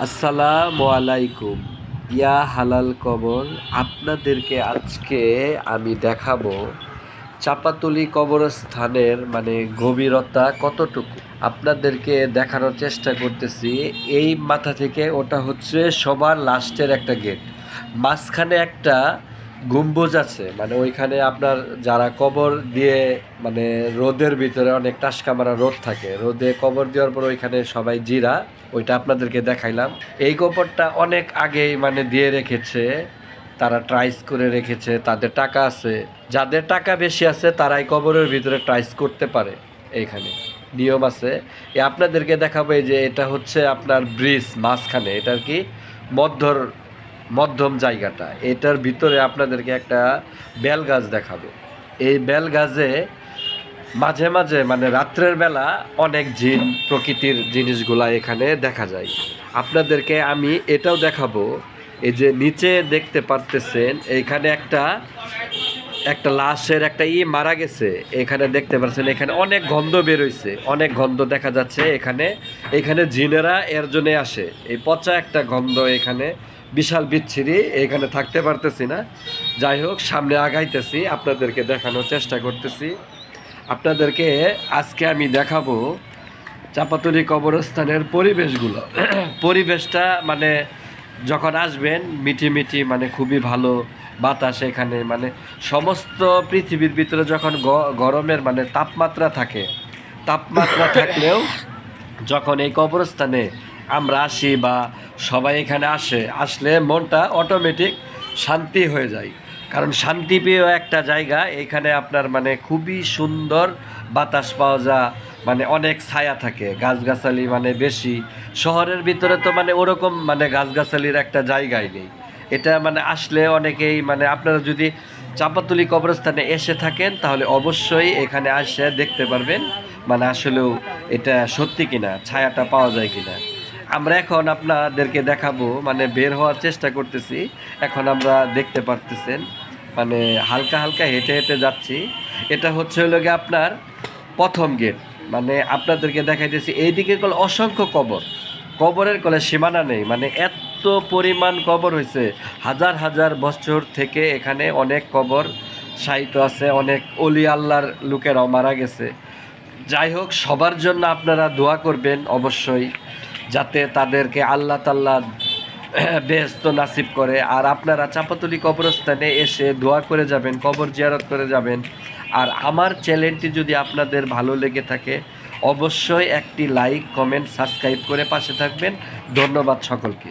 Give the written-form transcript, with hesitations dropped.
আসসালামু আলাইকুম। ইয়া হালাল কবর, আপনাদেরকে আজকে আমি দেখাবো চাপাতলি কবরস্থানের গভীরতা কতটুকু। আপনাদেরকে দেখানোর চেষ্টা করতেছি। এই মাথা থেকে ওটা হচ্ছে সবার লাস্টের একটা গেট, মাঝখানে একটা গম্বুজ আছে। ওইখানে আপনার যারা কবর দিয়ে রোদের ভিতরে অনেক টাসকা মারা রোদ থাকে, রোদে কবর দেওয়ার পর ওইখানে সবাই জিরা, ওইটা আপনাদেরকে দেখাইলাম। এই কবরটা অনেক আগেই দিয়ে রেখেছে, তারা ট্রাইস করে রেখেছে, তাদের টাকা আছে। যাদের টাকা বেশি আছে তারাই কবরের ভিতরে ট্রাইস করতে পারে। এইখানে নিয়ম আছে। আপনাদেরকে দেখাবো, এই যে এটা হচ্ছে আপনার ব্রিজ মাঝখানে, এটার কি মধ্যম জায়গাটা, এটার ভিতরে আপনাদেরকে একটা বেল গাছ দেখাবো। এই বেল গাছে মাঝে মাঝে রাত্রের বেলা অনেক জিন প্রকৃতির জিনিসগুলা এখানে দেখা যায়। আপনাদেরকে আমি এটাও দেখাবো। এই যে নিচে দেখতে পারতেছেন, এইখানে একটা একটা লাশের একটা মারা গেছে, এখানে দেখতে পাচ্ছেন, এখানে অনেক গন্ধ বেরোইছে, অনেক গন্ধ দেখা যাচ্ছে। এখানে জিনেরা এর জন্যে আসে। এই পচা একটা গন্ধ এখানে বিশাল বিচ্ছিরি, এখানে থাকতে পারতেছি না। যাই হোক, সামনে আগাইতেছি, আপনাদেরকে দেখানোর চেষ্টা করতেছি। আপনাদেরকে আজকে আমি দেখাবো চাপাতলি কবরস্থানের পরিবেশগুলো। পরিবেশটা যখন আসবেন, মিঠি মিঠি খুবই ভালো বাতাস এখানে। সমস্ত পৃথিবীর ভিতরে যখন গরমের তাপমাত্রা থাকে, তাপমাত্রা থাকলেও যখন এই কবরস্থানে আমরা আসি বা সবাই এখানে আসলে মনটা অটোমেটিক শান্তি হয়ে যায়। কারণ শান্তিপ্রিয় একটা জায়গা এখানে, আপনার খুবই সুন্দর বাতাস পাওয়া যায়, অনেক ছায়া থাকে, গাছগাছালি বেশি। শহরের ভিতরে তো ওরকম গাছগাছালির একটা জায়গাই নেই। এটা আসলে অনেকেই আপনারা যদি চাপাতলি কবরস্থানে এসে থাকেন তাহলে অবশ্যই এখানে আসে দেখতে পারবেন আসলেও এটা সত্যি কিনা, ছায়াটা পাওয়া যায় কিনা। আমরা এখন আপনাদেরকে দেখাবো, বের হওয়ার চেষ্টা করতেছি। এখন আমরা দেখতে পারতেছেন হালকা হালকা হেঁটে হেঁটে যাচ্ছি। এটা হচ্ছে হলো গিয়ে আপনার প্রথম গেট। আপনাদেরকে দেখাইতেছি, এইদিকে কল অসংখ্য কবর, কবরের কলে সীমানা নেই। এত পরিমাণ কবর হয়েছে, হাজার হাজার বছর থেকে এখানে অনেক কবর সাহিত্য আছে, অনেক অলি আল্লাহর লোকেরাও মারা গেছে। যাই হোক, সবার জন্য আপনারা দোয়া করবেন অবশ্যই, যাতে তাদেরকে আল্লাহ তাআলা বেহেশত নাসিব করে। আর আপনারা চাপাতলি কবরস্থানে এসে দোয়া করে যাবেন, কবর জিয়ারত করে যাবেন। আর আমার চ্যানেলটি যদি আপনাদের ভালো লেগে থাকে, অবশ্যই একটি লাইক, কমেন্ট, সাবস্ক্রাইব করে পাশে থাকবেন। ধন্যবাদ সকলকে।